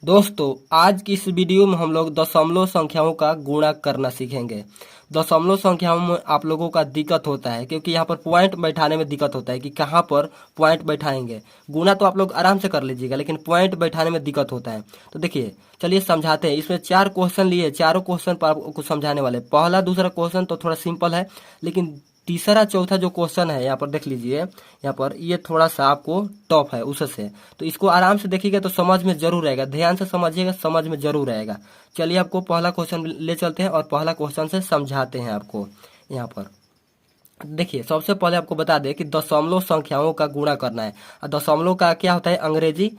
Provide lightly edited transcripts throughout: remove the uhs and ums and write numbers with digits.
दोस्तों, आज की इस वीडियो में हम लोग दशमलव संख्याओं का गुणा करना सीखेंगे। दशमलव संख्याओं में आप लोगों का दिक्कत होता है क्योंकि यहाँ पर पॉइंट बैठाने में दिक्कत होता है कि कहाँ पर पॉइंट बैठाएंगे। गुणा तो आप लोग आराम से कर लीजिएगा, लेकिन पॉइंट बैठाने में दिक्कत होता है। तो देखिए, चलिए समझाते हैं। इसमें 4 क्वेश्चन लिए, चारों क्वेश्चन पर आपको समझाने वाले। पहला दूसरा क्वेश्चन तो थोड़ा सिंपल है, लेकिन तीसरा चौथा जो क्वेश्चन है यहाँ पर देख लीजिए, यहाँ पर ये थोड़ा सा आपको टफ है उससे। तो इसको आराम से देखिएगा तो समझ में जरूर आएगा। ध्यान से समझिएगा, समझ में जरूर आएगा। चलिए आपको पहला क्वेश्चन ले चलते हैं और पहला क्वेश्चन से समझाते हैं आपको। यहाँ पर देखिए, सबसे पहले आपको बता दें कि दशमलव संख्याओं का गुणा करना है। और दशमलव का क्या होता है अंग्रेजी।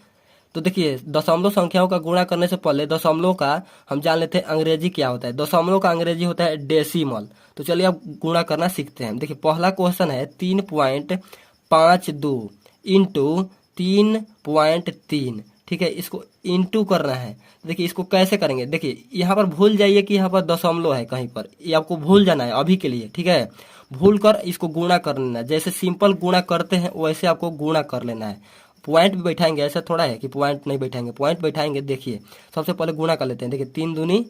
तो देखिए, दशमलव संख्याओं का गुणा करने से पहले दशमलव का हम जान लेते हैं अंग्रेजी क्या होता है। दशमलव का अंग्रेजी होता है डेसिमल। तो चलिए अब गुणा करना सीखते हैं। देखिए, पहला क्वेश्चन है 3.52 इंटू 3.3। ठीक है, इसको इंटू करना है। देखिए, इसको कैसे करेंगे। देखिए, यहाँ पर भूल जाइए कि यहाँ पर दशमलव है कहीं पर, ये आपको भूल जाना है अभी के लिए। ठीक है, भूल कर इसको गुणा कर लेना है। जैसे सिंपल गुणा करते हैं वैसे आपको गुणा कर लेना है। पॉइंट भी बैठाएंगे, ऐसा थोड़ा है कि पॉइंट नहीं बैठाएंगे, पॉइंट बैठाएंगे। देखिए, सबसे पहले गुणा कर लेते हैं। देखिए, 3 दूनी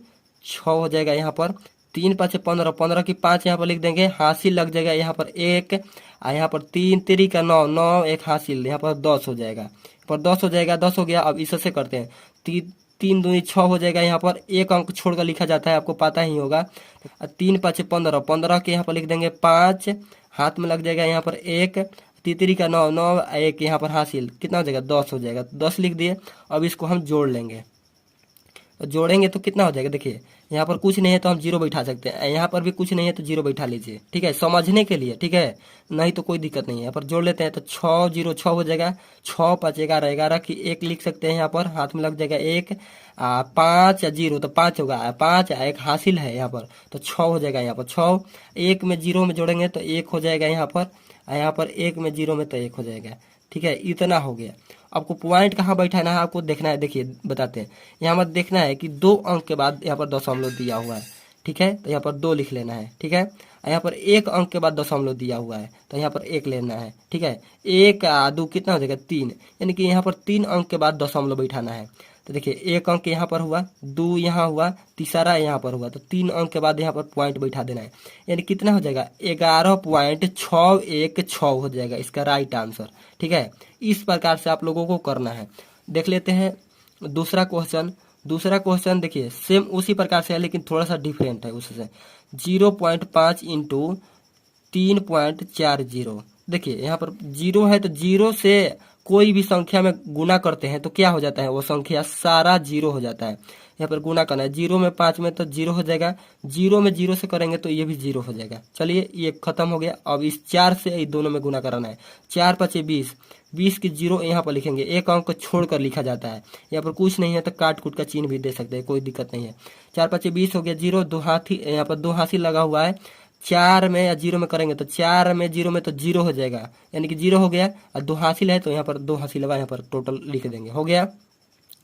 6 हो जाएगा यहाँ पर। 3 5 15, 15 की 5 यहाँ पर लिख देंगे, हासिल लग जाएगा यहाँ पर 1। और यहाँ पर 3 3 का 9, 9 1 हासिल, यहाँ पर 10 हो जाएगा। यहाँ पर 10 हो जाएगा, 10 हो गया। अब इससे करते हैं। 3 दूनी 6 हो जाएगा। यहाँ पर एक अंक छोड़कर लिखा जाता है, आपको पता ही होगा। 3 5 15, 15 के यहाँ पर लिख देंगे 5, हाथ में लग जाएगा यहाँ पर 1। तितरी का 9, 9 1 यहाँ पर हासिल, कितना हो जाएगा 10 हो जाएगा। 10 लिख दिए। अब इसको हम जोड़ लेंगे। तो जोड़ेंगे तो कितना हो जाएगा। देखिए, यहाँ पर कुछ नहीं है तो हम जीरो बैठा सकते हैं, यहाँ पर भी कुछ नहीं है तो जीरो बैठा लीजिए। ठीक है, समझने के लिए। ठीक है, नहीं तो कोई दिक्कत नहीं है। यहाँ पर जोड़ लेते हैं तो 6 0 6 हो जाएगा। 6 5 11 11 की 1 लिख सकते हैं, यहाँ पर हाथ में लग जाएगा 1। 5 0 तो 5 होगा, 5 1 हासिल है यहाँ पर, तो 6 हो जाएगा। यहाँ पर 6 1 में 0 में जोड़ेंगे तो 1 हो जाएगा यहाँ पर। यहाँ पर 1 में 0 में तो 1 हो जाएगा। ठीक है, इतना हो गया। आपको पॉइंट कहाँ बैठाना है आपको देखना है। देखिए बताते हैं, यहाँ पर देखना है कि 2 अंक के बाद यहाँ पर दशमलव दिया हुआ है। ठीक है, तो यहाँ पर 2 लिख लेना है। ठीक है, यहाँ पर 1 अंक के बाद दशमलव दिया हुआ है तो यहाँ पर 1 लेना है। ठीक है, 1 2 कितना हो जाएगा 3, यानी कि यहाँ पर 3 अंक के बाद दशमलव बैठाना है। तो देखिए, 1 अंक यहाँ पर हुआ, 2 यहाँ हुआ, तीसरा यहाँ पर हुआ, तो 3 अंक के बाद यहाँ पर पॉइंट बैठा देना है। यानी कितना हो जाएगा 11.616 हो जाएगा इसका राइट आंसर। ठीक है, इस प्रकार से आप लोगों को करना है। देख लेते हैं दूसरा क्वेश्चन। दूसरा क्वेश्चन देखिए सेम उसी प्रकार से है, लेकिन थोड़ा सा डिफरेंट है उससे। 0.5 इंटू 3.40। देखिए, यहाँ पर 0 है तो 0 से कोई भी संख्या में गुना करते हैं तो क्या हो जाता है, वो संख्या सारा 0 हो जाता है। यहाँ पर गुना करना है 0 में 5 में तो 0 हो जाएगा। 0 में 0 से करेंगे तो ये भी 0 हो जाएगा। चलिए, ये खत्म हो गया। अब इस 4 से ये दोनों में गुना कराना है। 4 5 20, 20 की 0 यहाँ पर लिखेंगे, एक अंक को छोड़कर लिखा जाता है। यहाँ पर कुछ नहीं है तो काट कूट का चिन्ह भी दे सकते हैं, कोई दिक्कत नहीं है। 4 5 20 हो गया। 0 2 हाथी, यहाँ पर 2 हाथी लगा हुआ है। 4 में या 0 में करेंगे तो 4 में 0 में तो 0 हो जाएगा, यानी कि 0 हो गया। और 2 हासिल है तो यहाँ पर 2 हासिल लगा, यहाँ पर टोटल लिख देंगे, हो गया।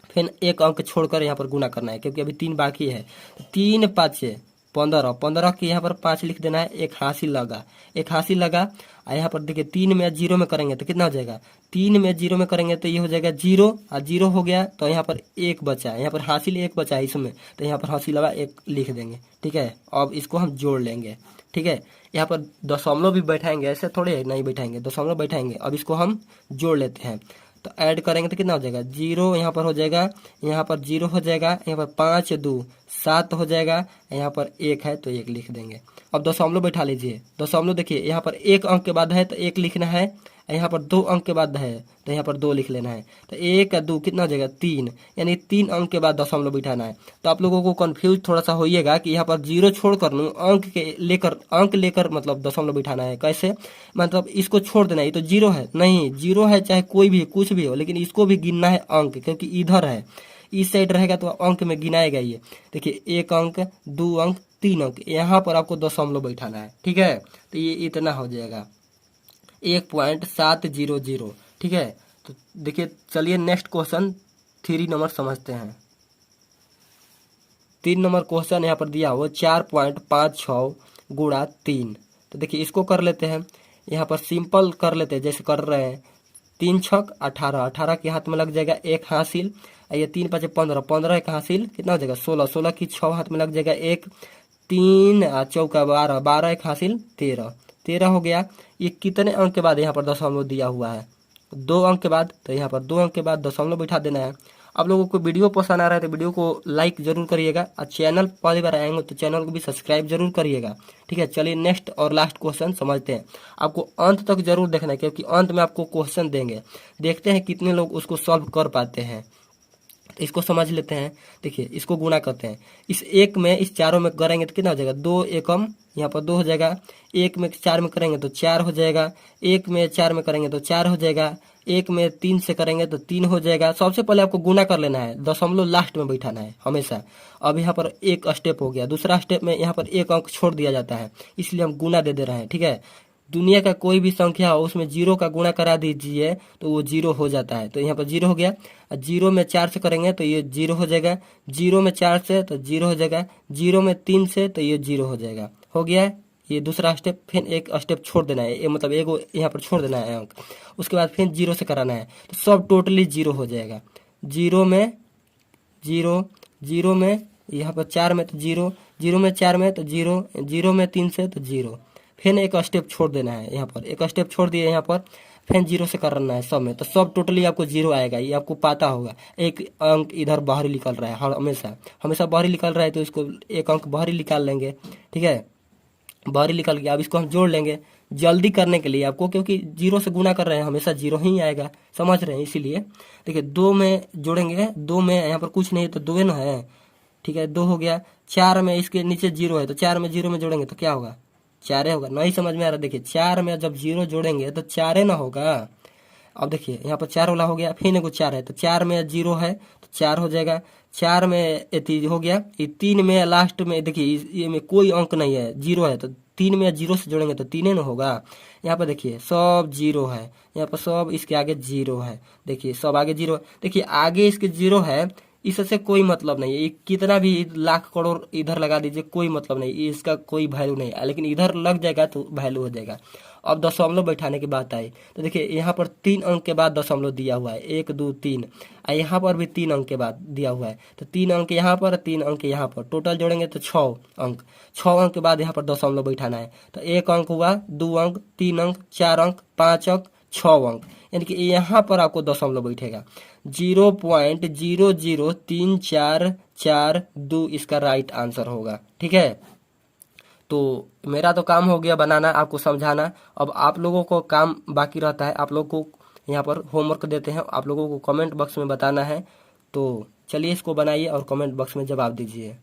फिर एक अंक छोड़कर यहाँ पर गुना करना है क्योंकि अभी 3 बाकी है। 3 5 15, 15 की यहाँ पर 5 लिख देना है, एक हासिल लगा, एक हासिल लगा। और यहाँ पर देखिए 3 में 0 में करेंगे तो कितना हो जाएगा। 3 में 0 में करेंगे तो ये हो जाएगा 0, और 0 हो गया तो यहाँ पर 1 बचा है, यहाँ पर हासिल 1 बचा है इसमें, तो यहाँ पर हासिल लगा 1 लिख देंगे। ठीक है, अब इसको हम जोड़ लेंगे। ठीक है, यहाँ पर दशमलव भी बैठाएंगे, ऐसे थोड़े नहीं बैठाएंगे, दशमलव बैठाएंगे। अब इसको हम जोड़ लेते हैं तो ऐड करेंगे तो कितना हो जाएगा 0 यहाँ पर हो जाएगा, यहाँ पर 0 हो जाएगा, यहाँ पर 5 2 7 हो जाएगा, यहाँ पर 1 है तो 1 लिख देंगे। अब दशमलव बैठा लीजिए। दशमलव देखिए, यहाँ पर 1 अंक के बाद है तो 1 लिखना है, यहाँ पर 2 अंक के बाद है तो यहाँ पर 2 लिख लेना है। तो 1 2 कितना हो जाएगा 3, यानी 3 अंक के बाद दशमलव बैठाना है। तो आप लोगों को कंफ्यूज थोड़ा सा होइएगा कि यहाँ पर 0 छोड़कर अंक लेकर मतलब दशमलव बैठाना है। कैसे, मतलब इसको छोड़ देना है, ये तो 0 है, नहीं 0 है चाहे कोई भी कुछ भी हो, लेकिन इसको भी गिनना है अंक, क्योंकि इधर है, इस साइड रहेगा तो अंक में गिनाएगा ये। देखिए, 1 अंक 2 अंक 3 अंक, यहाँ पर आपको दशमलव बैठाना है। ठीक है, तो ये इतना हो जाएगा 1.700। ठीक है, तो देखिए चलिए नेक्स्ट क्वेश्चन 3 नंबर समझते हैं। 3 नंबर क्वेश्चन यहाँ पर दिया हुआ 4.56 गुणा 3। तो देखिए इसको कर लेते हैं, यहाँ पर सिंपल कर लेते हैं जैसे कर रहे हैं। 3 छक 18, 18 के हाथ में लग जाएगा, एक हासिल, ये 3 5 15, 15 एक हासिल कितना हो जाएगा 16, 16 की 6 हाथ में लग जाएगा 1, 3 चौका 12, 12 एक हासिल 13, 13 हो गया। ये कितने अंक के बाद यहाँ पर दशमलव दिया हुआ है 2 अंक के बाद, तो यहाँ पर 2 अंक के बाद दशमलव बैठा देना है। आप लोगों को वीडियो पसंद आ रहा है तो वीडियो को लाइक जरूर करिएगा और चैनल पहली बार आएंगे तो चैनल को भी सब्सक्राइब जरूर करिएगा। ठीक है, चलिए नेक्स्ट और लास्ट क्वेश्चन समझते हैं। आपको अंत तक जरूर देखना है क्योंकि अंत में आपको क्वेश्चन देंगे, देखते हैं कितने लोग उसको सॉल्व कर पाते हैं। तो इसको समझ लेते हैं। देखिए इसको गुणा करते हैं, इस एक में इस चारों में करेंगे तो कितना हो जाएगा 2 एकम, यहाँ पर 2 हो जाएगा। एक में 4 में करेंगे तो 4 हो जाएगा, एक में 4 में करेंगे तो 4 हो जाएगा, एक में 3 से करेंगे तो 3 हो जाएगा। सबसे पहले आपको गुना कर लेना है, दशमलव लास्ट में बैठाना है हमेशा। अब यहाँ पर एक स्टेप हो गया, दूसरा स्टेप में यहाँ पर एक अंक छोड़ दिया जाता है, इसलिए हम गुना दे रहे हैं। ठीक है, दुनिया का कोई भी संख्या हो उसमें 0 का गुणा करा दीजिए तो वो 0 हो जाता है। तो यहाँ पर 0 हो गया, 0 में 4 से करेंगे तो ये 0 हो जाएगा, 0 में 4 से तो 0 हो जाएगा, 0 में 3 से तो ये 0 हो जाएगा। हो गया है ये दूसरा स्टेप। फिर एक स्टेप छोड़ देना है, ये मतलब एक यहाँ पर छोड़ देना है अंक, उसके बाद फिर 0 से कराना है तो सब टोटली 0 हो जाएगा। 0 में 0, 0 में यहाँ पर 4 में तो 0, 0 में 4 में तो 0, 0 में 3 से तो 0, फिर एक स्टेप छोड़ देना है, यहाँ पर एक स्टेप छोड़ दिए, यहाँ पर फिर 0 से करना है सब में, तो सब टोटली आपको 0 आएगा। ये आपको पता होगा। एक अंक इधर बाहर निकल रहा है, हर हमेशा हमेशा बाहर निकल रहा है, तो इसको एक अंक बाहर निकाल लेंगे। ठीक है, बाहर निकल गया। अब इसको हम जोड़ लेंगे जल्दी करने के लिए आपको, क्योंकि 0 से गुना कर रहे हैं हमेशा 0 ही आएगा, समझ रहे हैं। इसीलिए देखिए 2 में जोड़ेंगे, 2 में यहाँ पर कुछ नहीं तो 2 ना है। ठीक है, 2 हो गया। 4 में इसके नीचे 0 है तो 4 में 0 में जोड़ेंगे तो क्या होगा 4 होगा। नहीं समझ में आ रहा, देखिए 4 में जब 0 जोड़ेंगे तो 4 ना होगा। अब देखिए यहाँ पर 4 वाला हो गया, फिर एगो 4 है तो 4 में 0 है तो 4 हो जाएगा। 4 में ये हो गया, ये 3 में लास्ट में देखिए ये में कोई अंक नहीं है, 0 है तो 3 में 0 से जोड़ेंगे तो 3 ना होगा। यहाँ पर देखिए सब 0 है, यहाँ पर सब इसके आगे 0 है, देखिए सब आगे 0। देखिए आगे इसके 0 है, इससे कोई मतलब नहीं है। ये कितना भी लाख करोड़ इधर लगा दीजिए कोई मतलब नहीं, इसका कोई वैल्यू नहीं है, लेकिन इधर लग जाएगा तो वैल्यू हो जाएगा। अब दशमलव बैठाने की बात आई तो देखिए यहाँ पर 3 अंक के बाद दशमलव दिया हुआ है, 1 2 3, और यहाँ पर भी 3 अंक के बाद दिया हुआ है, तो 3 अंक यहाँ पर 3 अंक यहाँ पर, टोटल जोड़ेंगे तो 6 अंक। 6 अंक के बाद यहाँ पर दशमलव बैठाना है, तो 1 अंक हुआ, 2 अंक, 3 अंक, 4 अंक, 5 अंक, 6 अंक, यानी कि यहाँ पर आपको दशमलव बैठेगा। 0.003442 इसका राइट आंसर होगा। ठीक है, तो मेरा तो काम हो गया बनाना, आपको समझाना। अब आप लोगों को काम बाकी रहता है, आप लोगों को यहाँ पर होमवर्क देते हैं, आप लोगों को कमेंट बॉक्स में बताना है। तो चलिए इसको बनाइए और कमेंट बॉक्स में जवाब दीजिए।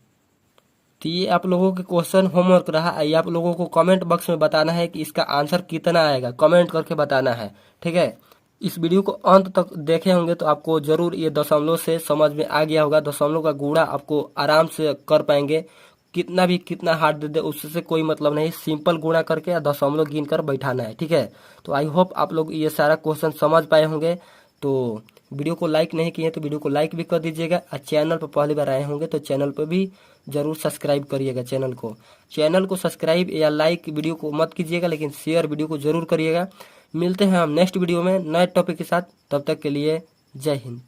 तो ये आप लोगों के क्वेश्चन होमवर्क रहा, ये आप लोगों को कमेंट बॉक्स में बताना है कि इसका आंसर कितना आएगा, कमेंट करके बताना है। ठीक है, इस वीडियो को अंत तक देखे होंगे तो आपको जरूर ये दशमलव से समझ में आ गया होगा। दशमलव का गुणा आपको आराम से कर पाएंगे, कितना हार्ड दे दे उससे कोई मतलब नहीं, सिंपल गुणा करके या दशमलव गिन कर बैठाना है। ठीक है, तो आई होप आप लोग ये सारा क्वेश्चन समझ पाए होंगे। तो वीडियो को लाइक नहीं किए तो वीडियो को लाइक भी कर दीजिएगा, और चैनल पर पहली बार आए होंगे तो चैनल पर भी जरूर सब्सक्राइब करिएगा। चैनल को सब्सक्राइब या लाइक वीडियो को मत कीजिएगा, लेकिन शेयर वीडियो को जरूर करिएगा। मिलते हैं हम नेक्स्ट वीडियो में नए टॉपिक के साथ, तब तक के लिए जय हिंद।